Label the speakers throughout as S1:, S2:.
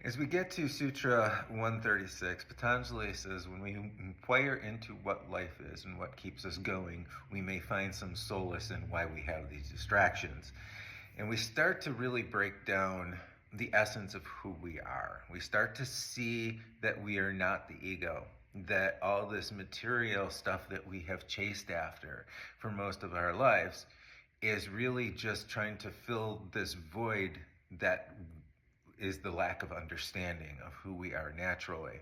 S1: As we get to Sutra 136, Patanjali says when we inquire into what life is and what keeps us going, we may find some solace in why we have these distractions. And we start to really break down the essence of who we are. We start to see that we are not the ego, that all this material stuff that we have chased after for most of our lives is really just trying to fill this void that is the lack of understanding of who we are naturally.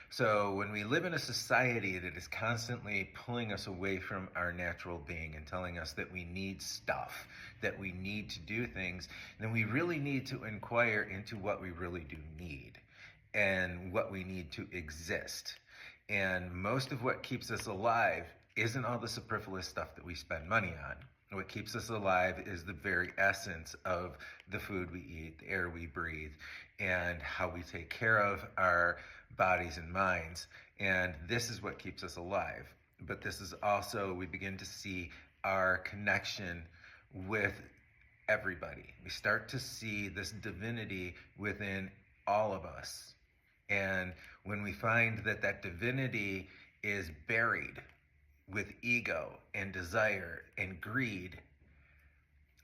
S1: So when we live in a society that is constantly pulling us away from our natural being and telling us that we need stuff, that we need to do things, then we really need to inquire into what we really do need and what we need to exist. And most of what keeps us alive isn't all the superfluous stuff that we spend money on. What keeps us alive is the very essence of the food we eat, the air we breathe, and how we take care of our bodies and minds. And this is what keeps us alive. But this is also, we begin to see our connection with everybody. We start to see this divinity within all of us. And when we find that that divinity is buried with ego and desire and greed,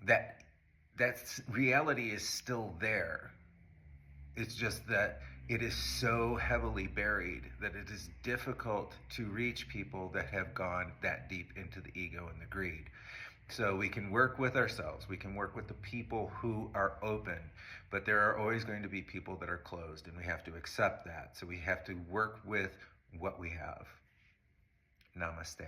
S1: that reality is still there. It's just that it is so heavily buried that it is difficult to reach people that have gone that deep into the ego and the greed. So we can work with ourselves, we can work with the people who are open, but there are always going to be people that are closed, and we have to accept that. So we have to work with what we have. Namaste.